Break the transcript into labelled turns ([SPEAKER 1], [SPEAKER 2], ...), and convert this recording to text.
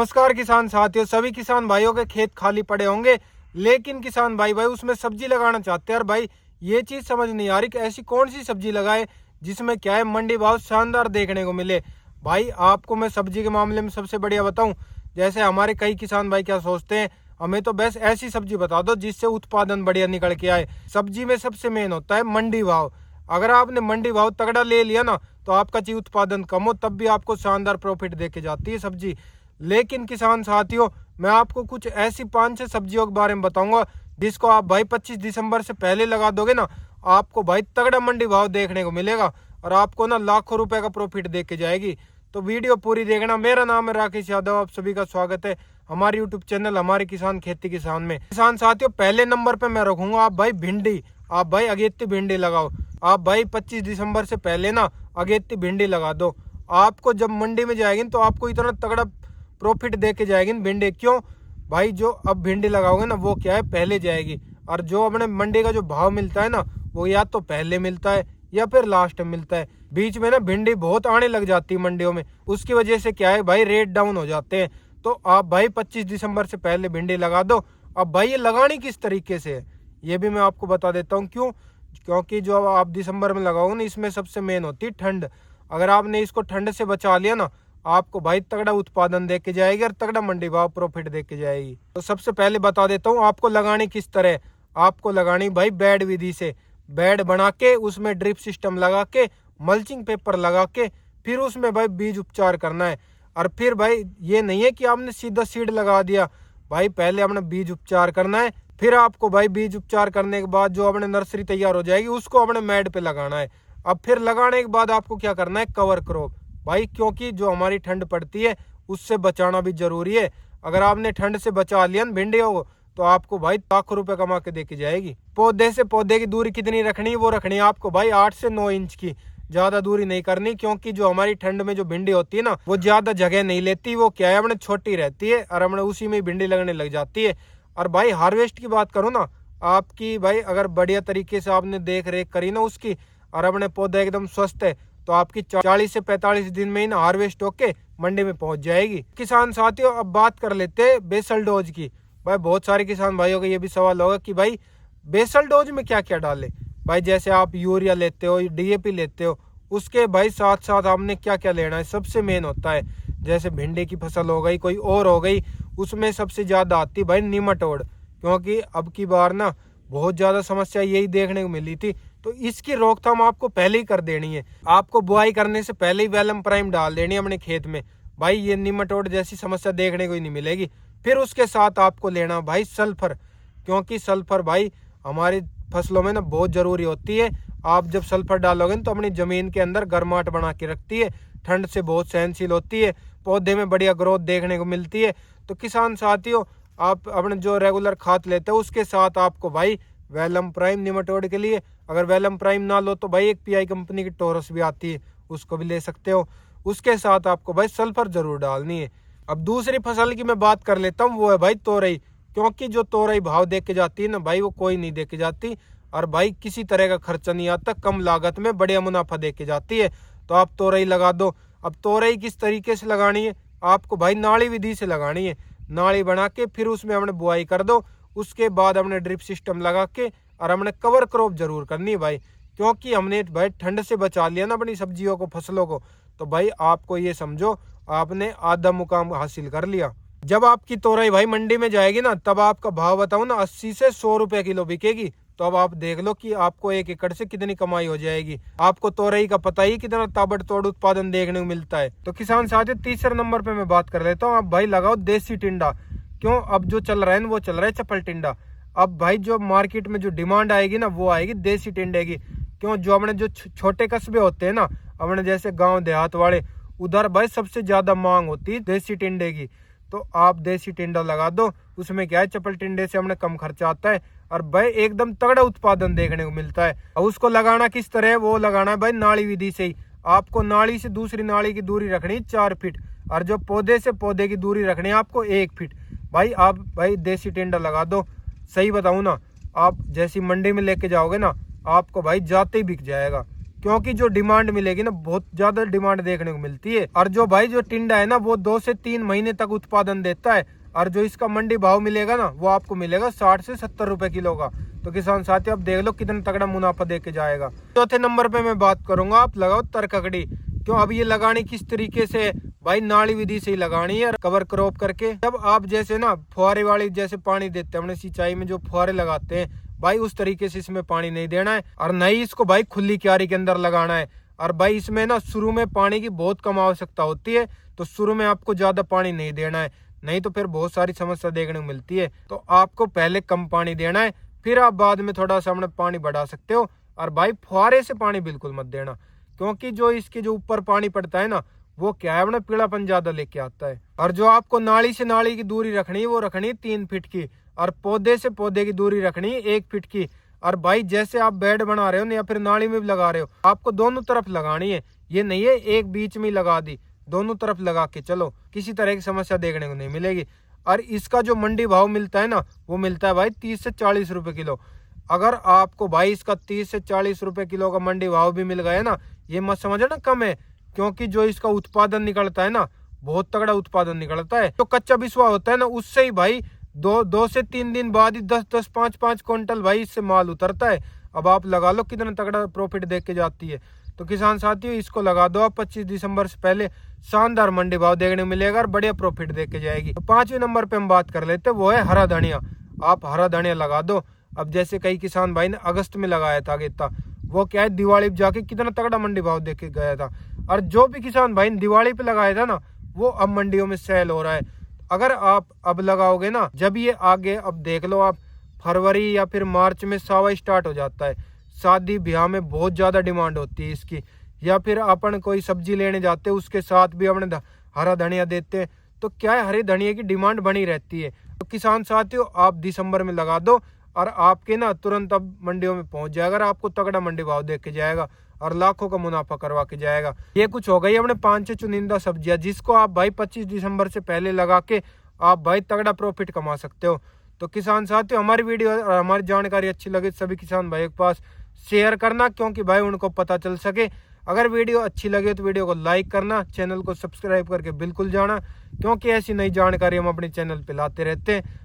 [SPEAKER 1] नमस्कार किसान साथियों, सभी किसान भाइयों के खेत खाली पड़े होंगे, लेकिन किसान भाई उसमें सब्जी लगाना चाहते हैं। और भाई ये चीज समझ नहीं आ रही कि ऐसी कौन सी सब्जी लगाए जिसमें क्या है मंडी भाव शानदार देखने को मिले। भाई आपको मैं सब्जी के मामले में सबसे बढ़िया बताऊं, जैसे हमारे कई किसान भाई क्या सोचते हैं, हमें तो बस ऐसी सब्जी बता दो जिससे उत्पादन बढ़िया निकल के आए। सब्जी में सबसे मेन होता है मंडी भाव। अगर आपने मंडी भाव तगड़ा ले लिया ना, तो आपका चाहे उत्पादन कम हो तब भी आपको शानदार प्रॉफिट देके जाती है सब्जी। लेकिन किसान साथियों, मैं आपको कुछ ऐसी 5-6 सब्जियों के बारे में बताऊंगा जिसको आप भाई 25 दिसंबर से पहले लगा दोगे ना, आपको भाई तगड़ा मंडी भाव देखने को मिलेगा और आपको ना लाखों रुपए का प्रॉफिट दे के जाएगी। तो वीडियो पूरी देखना। मेरा नाम है राकेश यादव, आप सभी का स्वागत है हमारे यूट्यूब चैनल हमारे किसान खेती किसान में। किसान साथियों, पहले नंबर पे मैं रखूंगा आप भाई भिंडी। आप भाई अगेती भिंडी लगाओ। आप भाई 25 दिसंबर से पहले ना अगेती भिंडी लगा दो। आपको जब मंडी में जाएगी तो आपको इतना तगड़ा प्रॉफिट दे के जाएगी भिंडी। क्यों भाई, जो अब भिंडी लगाओगे ना वो क्या है पहले जाएगी, और जो अपने मंडी का जो भाव मिलता है ना वो या तो पहले मिलता है या फिर लास्ट में मिलता है। बीच में ना भिंडी बहुत आने लग जाती है मंडियों में, उसकी वजह से क्या है भाई रेट डाउन हो जाते हैं। तो आप भाई 25 दिसंबर से पहले भिंडी लगा दो। अब भाई ये लगानी किस तरीके से है ये भी मैं आपको बता देता हूँ। क्योंकि जो आप दिसंबर में लगाओगे ना, इसमें सबसे मेन होती है ठंड। अगर आपने इसको ठंड से बचा लिया ना, आपको भाई तगड़ा उत्पादन दे के जाएगी और तगड़ा मंडी भाव प्रॉफिट दे के जाएगी। तो सबसे पहले बता देता हूँ आपको लगानी किस तरह। आपको लगानी भाई बेड विधि से, बेड बना के उसमें ड्रिप सिस्टम लगा के मल्चिंग पेपर लगा के फिर उसमें भाई बीज उपचार करना है। और फिर भाई ये नहीं है कि आपने सीधा सीड लगा दिया, भाई पहले अपने बीज उपचार करना है। फिर आपको भाई बीज उपचार करने के बाद जो अपने नर्सरी तैयार हो जाएगी उसको अपने मैड पे लगाना है। अब फिर लगाने के बाद आपको क्या करना है, कवर क्रॉप भाई, क्योंकि जो हमारी ठंड पड़ती है उससे बचाना भी जरूरी है। अगर आपने ठंड से बचा लिया भिंडियों को तो आपको भाई लाखों रुपए कमा के देके जाएगी। पौधे से पौधे की दूरी कितनी रखनी है, वो रखनी है आपको भाई 8 से 9 इंच की, ज्यादा दूरी नहीं करनी। क्योंकि जो हमारी ठंड में जो भिंडी होती है ना वो ज्यादा जगह नहीं लेती, वो क्या है अपने छोटी रहती है और अपने उसी में भिंडी लगने लग जाती है। और भाई हार्वेस्ट की बात करो ना, आपकी भाई अगर बढ़िया तरीके से आपने देख रेख करी ना उसकी और अपने पौधा एकदम स्वस्थ है तो आपकी 40 से 45 दिन में ही ना हार्वेस्ट होके मंडी में पहुंच जाएगी। किसान साथियों, अब बात कर लेते हैं बेसल डोज की। भाई बहुत सारे किसान भाइयों का ये भी सवाल होगा कि भाई बेसल डोज में क्या क्या डाले। भाई जैसे आप यूरिया लेते हो, डीएपी लेते हो, उसके भाई साथ साथ आपने क्या क्या लेना है। सबसे मेन होता है जैसे भिंडी की फसल हो गई, कोई और हो गई, उसमें सबसे ज्यादा आती भाई निमाटोड। क्योंकि अब की बार ना बहुत ज्यादा समस्या यही देखने को मिली थी, तो इसकी रोकथाम आपको पहले ही कर देनी है। आपको बुआई करने से पहले ही वेलम प्राइम डाल देनी है अपने खेत में। भाई ये निमाटोड जैसी समस्या देखने को ही नहीं मिलेगी। फिर उसके साथ आपको लेना भाई सल्फर, क्योंकि सल्फर भाई हमारी फसलों में ना बहुत जरूरी होती है। आप जब सल्फर डालोगे तो अपनी जमीन के अंदर गर्माहट बना के रखती है, ठंड से बहुत सहनशील होती है, पौधे में बढ़िया ग्रोथ देखने को मिलती है। तो किसान साथियों, आप अपने जो रेगुलर खाद लेते हो उसके साथ आपको भाई वेलम प्राइम निमाटोड के लिए, अगर वेलम प्राइम ना लो तो भाई एक पीआई कंपनी की टोरस भी आती है, उसको भी ले सकते हो। उसके साथ आपको भाई सल्फर जरूर डालनी है। अब दूसरी फसल की मैं बात कर लेता हूँ, वो है भाई तोरई। क्योंकि जो तोरई भाव दे के जाती है ना भाई, वो कोई नहीं दे के जाती और भाई किसी तरह का खर्चा नहीं आता, कम लागत में बढ़िया मुनाफा दे के जाती है। तो आप तोरई लगा दो। अब तोरई किस तरीके से लगानी है, आपको भाई नाली विधि से लगानी है। नाली बना के फिर उसमें हमने बुआई कर दो, उसके बाद हमने ड्रिप सिस्टम लगा के और हमने कवर क्रॉप जरूर करनी है भाई। क्योंकि हमने भाई ठंड से बचा लिया ना अपनी सब्जियों को, फसलों को, तो भाई आपको ये समझो आपने आधा मुकाम हासिल कर लिया। जब आपकी तोरई भाई मंडी में जाएगी ना, तब आपका भाव बताऊं ना 80 से 100 रुपए किलो बिकेगी। तो अब आप देख लो कि आपको 1 एकड़ से कितनी कमाई हो जाएगी। आपको तोरई का पता ही कितना ताबड़तोड़ उत्पादन देखने को मिलता है। तो किसान साथियों, तीसरे नंबर पे मैं बात कर लेता हूँ, आप भाई लगाओ देसी टिंडा। क्यों, अब जो चल रहा है वो चल रहा है चपल टिंडा। अब भाई जो मार्केट में जो डिमांड आएगी ना वो आएगी देसी टिंडे की। क्यों, जो अपने जो छोटे कस्बे होते हैं ना, अपने जैसे गांव देहात वाले, उधर भाई सबसे ज्यादा मांग होती है देसी टिंडे की। तो आप देसी टिंडा लगा दो। उसमें क्या है, चपल टिंडे से हमने कम खर्चा आता है और भाई एकदम तगड़ा उत्पादन देखने को मिलता है। और उसको लगाना किस तरह है, वो लगाना है भाई नाली विधि से ही। आपको नाली से दूसरी नाली की दूरी रखनी 4 फीट और जो पौधे से पौधे की दूरी रखनी है आपको 1 फीट। भाई आप भाई देसी टिंडा लगा दो। सही बताऊं ना, आप जैसी मंडी में लेके जाओगे ना, आपको भाई जाते ही बिक जाएगा। क्योंकि जो डिमांड मिलेगी ना, बहुत ज्यादा डिमांड देखने को मिलती है। और जो भाई जो टिंडा है ना, वो 2 से 3 महीने तक उत्पादन देता है। और जो इसका मंडी भाव मिलेगा ना, वो आपको मिलेगा 60 से 70 रुपए किलो का। तो किसान साथियों, आप देख लो कितना तगड़ा मुनाफा दे के जाएगा। चौथे नंबर पे मैं बात करूंगा, आप लगाओ तरककड़ी। क्यों, अब ये लगानी किस तरीके से भाई, नाली विधि से ही लगानी है, कवर क्रॉप करके। जब आप जैसे ना फुहारे वाली जैसे पानी देते हैं, हमने सिंचाई में जो फुहारे लगाते हैं भाई, उस तरीके से इसमें पानी नहीं देना है। और नहीं इसको भाई खुली क्यारी के अंदर लगाना है। और भाई इसमें ना शुरू में पानी की बहुत कम आवश्यकता होती है, तो शुरू में आपको ज्यादा पानी नहीं देना है, नहीं तो फिर बहुत सारी समस्या देखने को मिलती है। तो आपको पहले कम पानी देना है, फिर आप बाद में थोड़ा सा पानी बढ़ा सकते हो। और भाई फुहारे से पानी बिल्कुल मत देना, क्योंकि जो इसके जो ऊपर पानी पड़ता है ना, वो क्या है अपना पीलापन ज्यादा लेके आता है। और जो आपको नाली से नाली की दूरी रखनी है, वो रखनी है 3 फीट की। और पौधे से पौधे की दूरी रखनी है 1 फीट की। और भाई जैसे आप बेड बना रहे हो ना, या फिर नाली में भी लगा रहे हो, आपको दोनों तरफ लगानी है। ये नहीं है एक बीच में लगा दी, दोनों तरफ लगा के चलो, किसी तरह की समस्या देखने को नहीं मिलेगी। और इसका जो मंडी भाव मिलता है ना, वो मिलता है भाई 30 से 40 रुपए किलो। अगर आपको भाई इसका 30 से 40 रुपए किलो का मंडी भाव भी मिल गया ना, ये मत समझो ना कम है, क्योंकि जो इसका उत्पादन निकलता है ना, बहुत तगड़ा उत्पादन निकलता है। तो कच्चा बिस्वा होता है ना, उससे ही भाई दो से 3 दिन बाद ही 10-10 5-5 क्विंटल भाई इससे माल उतरता है। अब आप लगा लो कितना तगड़ा प्रॉफिट देख के जाती है। तो किसान साथियों, इसको लगा दो आप, 25 दिसंबर से पहले शानदार मंडी भाव देखने को मिलेगा और बढ़िया प्रॉफिट देख के जाएगी। तो 5वें नंबर पे हम बात कर लेते हैं, वो है हरा धनिया। आप हरा धनिया लगा दो। अब जैसे कई किसान भाई ने अगस्त में लगाया था गेता, वो क्या है दिवाली पे जाके कितना तगड़ा मंडी भाव देख के गया था। और जो भी किसान भाई ने दिवाली पे लगाया था ना, वो अब मंडियों में सेल हो रहा है। अगर आप अब लगाओगे ना, जब ये आगे अब देख लो आप, फरवरी या फिर मार्च में सावा स्टार्ट हो जाता है। शादी ब्याह में बहुत ज्यादा डिमांड होती है इसकी। या फिर अपन कोई सब्जी लेने जाते हैं, उसके साथ भी अपने हरा धनिया देते हैं। तो क्या है, हरे धनिया की डिमांड बनी रहती है। तो किसान साथियों, आप दिसंबर में लगा दो और आपके ना तुरंत अब मंडियों में पहुंच जाएगा और आपको तगड़ा मंडी भाव देख के जाएगा और लाखों का मुनाफा करवा के जाएगा। ये कुछ हो गई अपने 5 चुनिंदा सब्जियां, जिसको आप भाई 25 दिसंबर से पहले लगा के आप भाई तगड़ा प्रॉफिट कमा सकते हो। तो किसान साथियों, हमारी वीडियो और हमारी जानकारी अच्छी लगे सभी किसान भाई के पास शेयर करना, क्योंकि भाई उनको पता चल सके। अगर वीडियो अच्छी लगे तो वीडियो को लाइक करना, चैनल को सब्सक्राइब करके बिल्कुल जाना, क्योंकि ऐसी नई जानकारी हम अपने चैनल पे लाते रहते हैं।